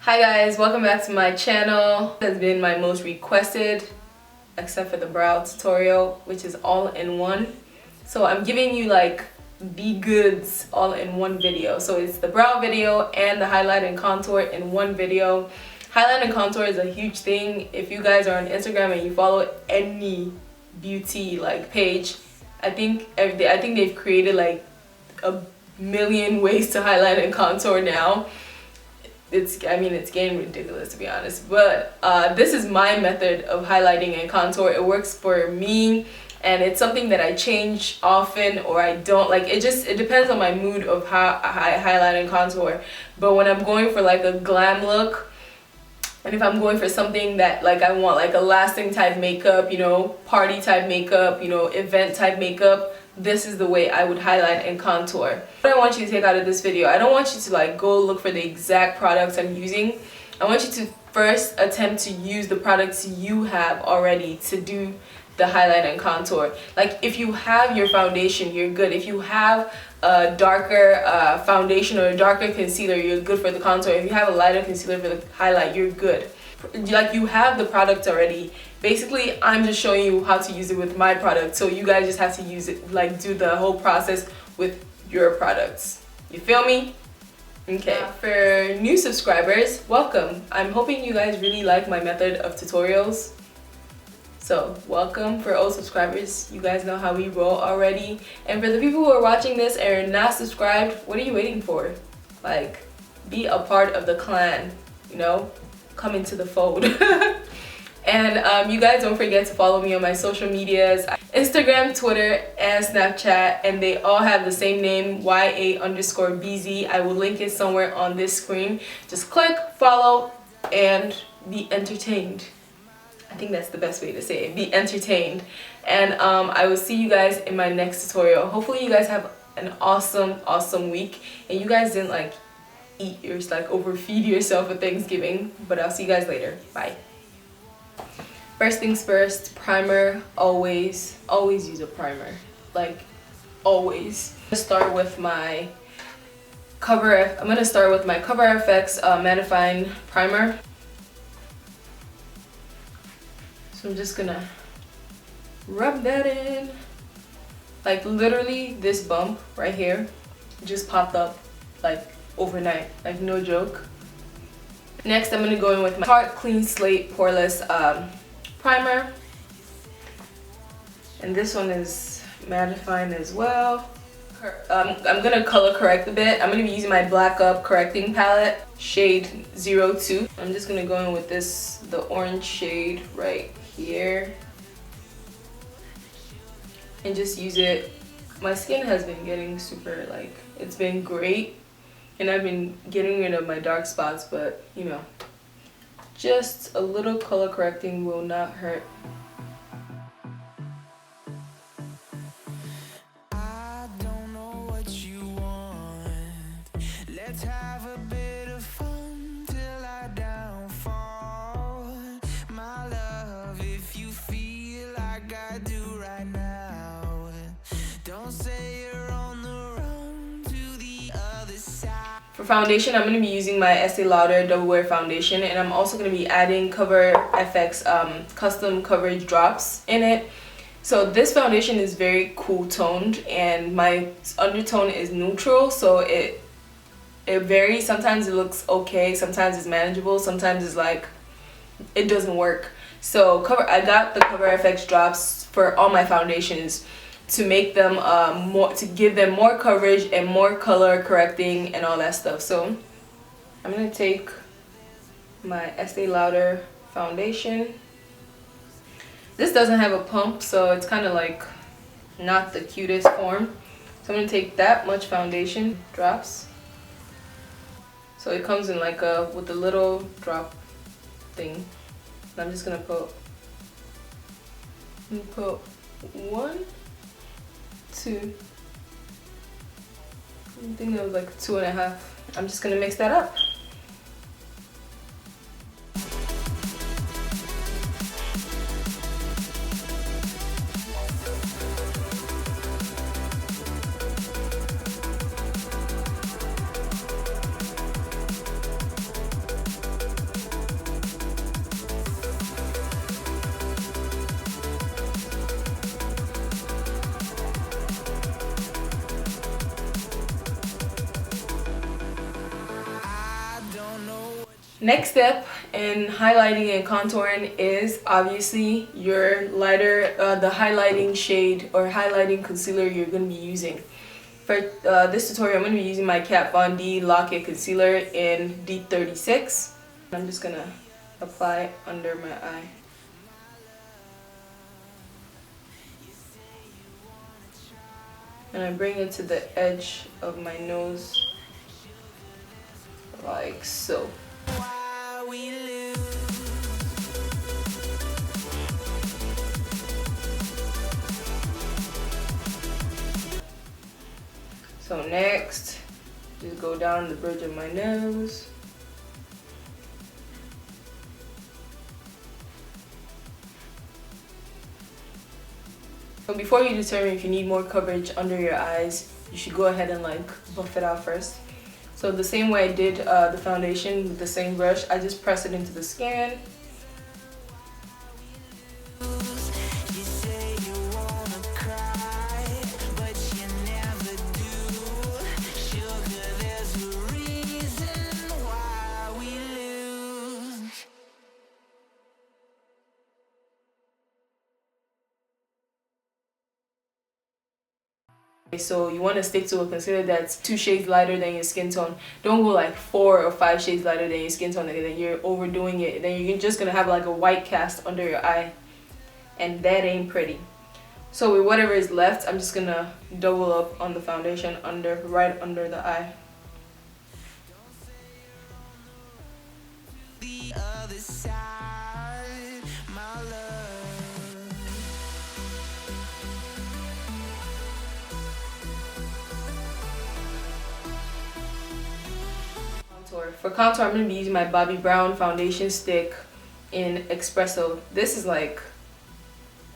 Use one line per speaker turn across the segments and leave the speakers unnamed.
Hi guys, welcome back to my channel. It has been my most requested, except for the brow tutorial, which is all in one. So I'm giving you like the goods all in one video. So it's the brow video and the highlight and contour in one video. Highlight and contour is a huge thing. If you guys are on Instagram and you follow any beauty like page, I think they've created like a million ways to highlight and contour now. It's getting ridiculous, to be honest, but this is my method of highlighting and contour. It works for me, and it's something that I change often or I don't. Like, it depends on my mood of how I highlight and contour. But when I'm going for like a glam look, and if I'm going for something that like I want like a lasting type makeup, you know, party type makeup, you know, event type makeup, this is the way I would highlight and contour. What I want you to take out of this video, I don't want you to like go look for the exact products I'm using. I want you to first attempt to use the products you have already to do the highlight and contour. Like, if you have your foundation, you're good. If you have a darker foundation or a darker concealer, you're good for the contour. If you have a lighter concealer for the highlight, you're good. Like, you have the product already. Basically, I'm just showing you how to use it with my product, so you guys just have to use it, like do the whole process with your products. You feel me? Okay. For new subscribers, welcome. I'm hoping you guys really like my method of tutorials. So welcome. For old subscribers, you guys know how we roll already. And for the people who are watching this and are not subscribed, what are you waiting for? Like, be a part of the clan, you know? Come into the fold. And you guys don't forget to follow me on my social medias, Instagram, Twitter, and Snapchat, and they all have the same name, YA_BZ. I will link it somewhere on this screen. Just click, follow, and be entertained. I think that's the best way to say it. Be entertained. And I will see you guys in my next tutorial. Hopefully you guys have an awesome week, and you guys didn't like eat yours, like overfeed yourself for Thanksgiving. But I'll see you guys later. Bye. First things first, primer. Always use a primer, like always. I'm gonna start with my Cover FX mattifying primer. So I'm just gonna rub that in. Like, literally this bump right here just popped up like overnight, like no joke. Next, I'm gonna go in with my Tarte Clean Slate Poreless primer, and this one is mattifying as well. I'm gonna color correct a bit. I'm gonna be using my Black Up correcting palette, shade 02. I'm just gonna go in with the orange shade right here, and just use it. My skin has been getting super, like, it's been great, and I've been getting rid of my dark spots, but you know, just a little color correcting will not hurt. I don't know what you want. Let's have a bit of fun till I downfall. My love, if you feel like I do right now, don't say you're on the run to the other side. For foundation, I'm going to be using my Estee Lauder Double Wear Foundation, and I'm also going to be adding Cover FX custom coverage drops in it. So this foundation is very cool toned, and my undertone is neutral, so it varies. Sometimes it looks okay, sometimes it's manageable, sometimes it's like it doesn't work. So I got the Cover FX drops for all my foundations to make them to give them more coverage and more color correcting and all that stuff. So I'm gonna take my Estee Lauder foundation. This doesn't have a pump, so it's kind of like not the cutest form. So I'm gonna take that much foundation drops. So it comes in like with a little drop thing. And I'm just gonna put 1, 2. I think that was like 2.5. I'm just gonna mix that up. Next step in highlighting and contouring is obviously your lighter, the highlighting shade or highlighting concealer you're going to be using. For this tutorial, I'm going to be using my Kat Von D Lock It Concealer in Deep 36. I'm just going to apply it under my eye. And I bring it to the edge of my nose, like so. So next, just go down the bridge of my nose. So before you determine if you need more coverage under your eyes, you should go ahead and like buff it out first. So the same way I did the foundation with the same brush, I just press it into the skin. So you want to stick to a concealer that's 2 shades lighter than your skin tone. Don't go like 4 or 5 shades lighter than your skin tone, and then you're overdoing it. Then you're just gonna have like a white cast under your eye, and that ain't pretty. So with whatever is left, I'm just gonna double up on the foundation right under the eye. The other side, my love. For contour, I'm going to be using my Bobbi Brown foundation stick in Espresso. This is like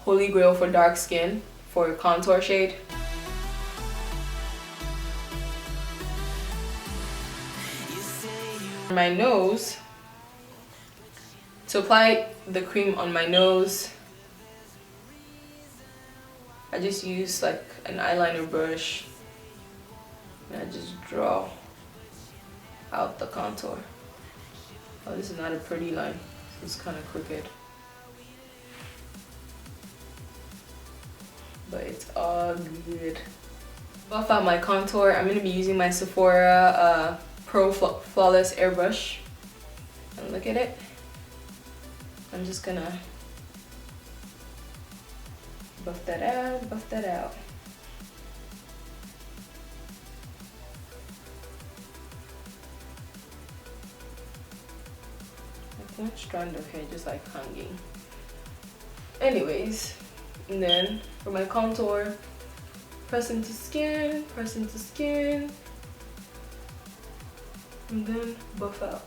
holy grail for dark skin for contour shade. My nose, to apply the cream on my nose, I just use like an eyeliner brush and I just draw out the contour. Oh, this is not a pretty line. It's kind of crooked, but it's all good. Buff out my contour. I'm going to be using my Sephora Pro Flawless Airbrush. And look at it. I'm just gonna buff that out, buff that out. One strand of hair just like hanging. Anyways, and then for my contour, press into skin, and then buff out.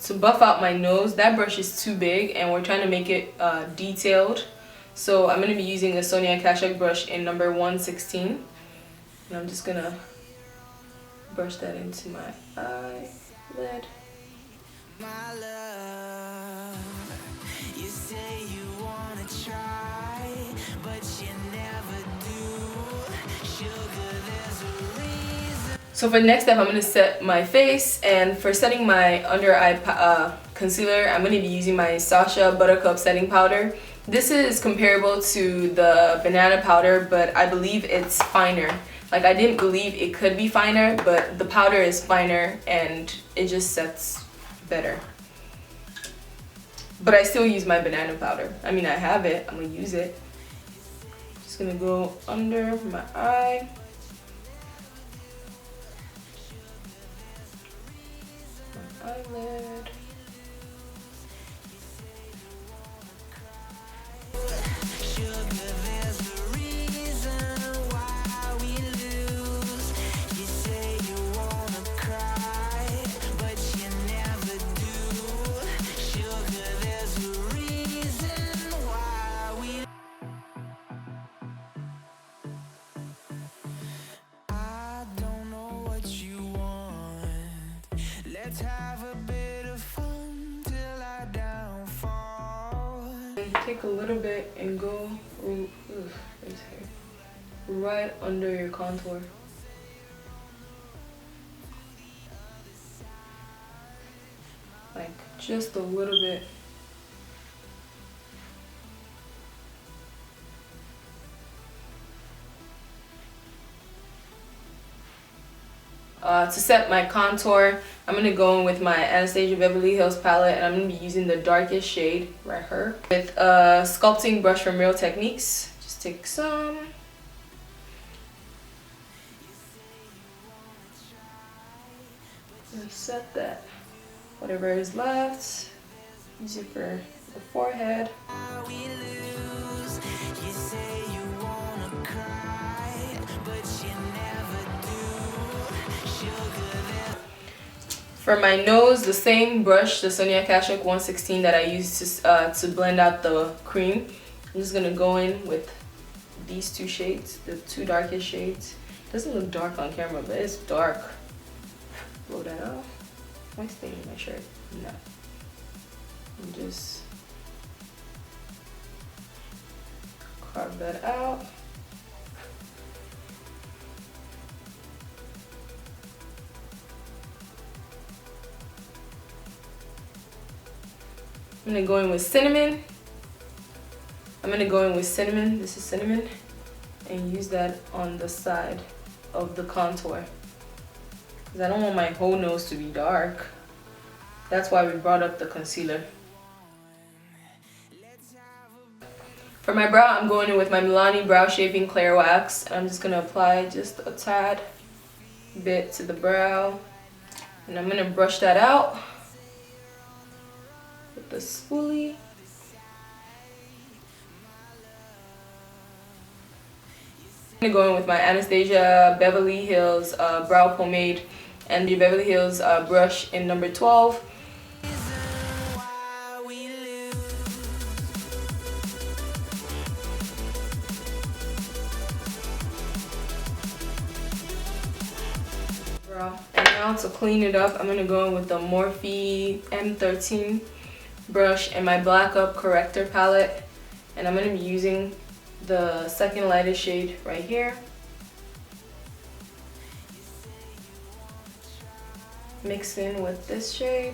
To buff out my nose, that brush is too big and we're trying to make it detailed. So I'm going to be using a Sonia Kashuk brush in number 116. And I'm just going to brush that into my eyelid. My love, you say you want to try, but you never do. Sugar, there's a reason. So for the next step, I'm going to set my face. And for setting my under eye concealer, I'm going to be using my Sacha Buttercup setting powder. This is comparable to the banana powder, but I believe it's finer. Like, I didn't believe it could be finer, but the powder is finer and it just sets better. But I still use my banana powder. I mean, I have it. I'm gonna use it. Just gonna go under my eye. My eyelid. Let's have a bit of fun till I downfall. Take a little bit and go. Ooh, there's hair. right under your contour. Like just a little bit. To set my contour, I'm going to go in with my Anastasia Beverly Hills palette, and I'm going to be using the darkest shade right here with a sculpting brush from Real Techniques. Just take some. And set that. Whatever is left, use it for the forehead. For my nose, the same brush, the Sonia Kashuk 116 that I used to blend out the cream. I'm just gonna go in with these two shades, the two darkest shades. Doesn't look dark on camera, but it's dark. Blow that out. Am I staining my shirt? No. And just carve that out. I'm gonna go in with cinnamon. This is cinnamon, and use that on the side of the contour. Because I don't want my whole nose to be dark. That's why we brought up the concealer. For my brow, I'm going in with my Milani Brow Shaping Clear Wax. And I'm just gonna apply just a tad bit to the brow. And I'm gonna brush that out with the spoolie. I'm gonna go in with my Anastasia Beverly Hills brow pomade and the Beverly Hills brush in number 12. And now to clean it up, I'm gonna go in with the Morphe M13 brush and my Black Up Corrector palette, and I'm gonna be using the second lightest shade right here. Mix in with this shade,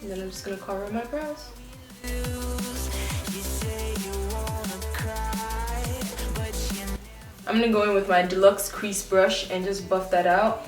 and then I'm just gonna cover my brows. I'm gonna go in with my Deluxe Crease brush and just buff that out.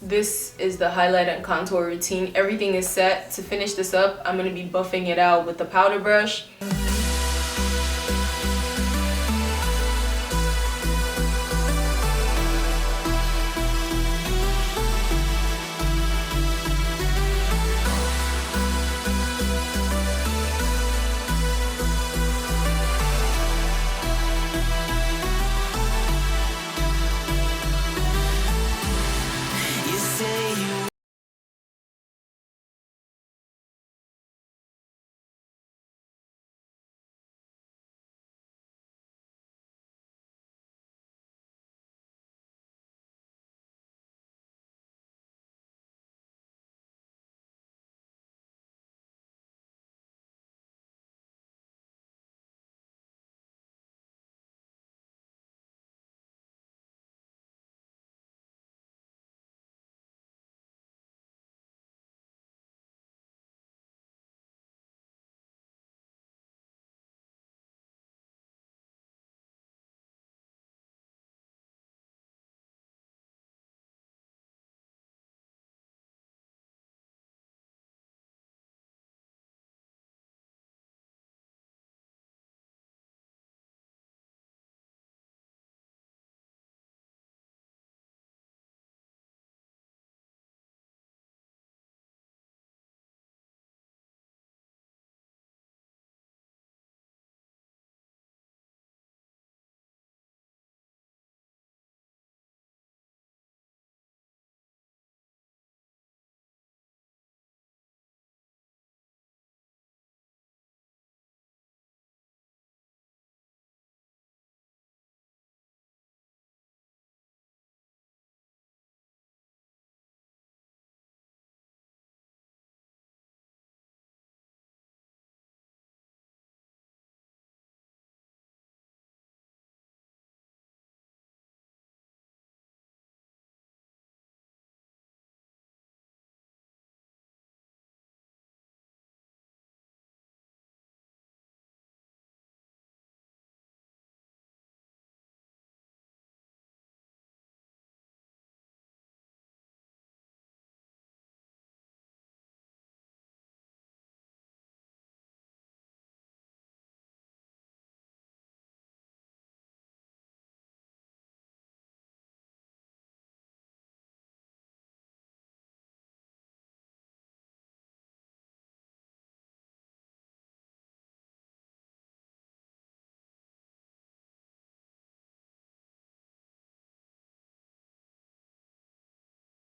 This is the highlight and contour routine. Everything is set. To finish this up, I'm going to be buffing it out with the powder brush.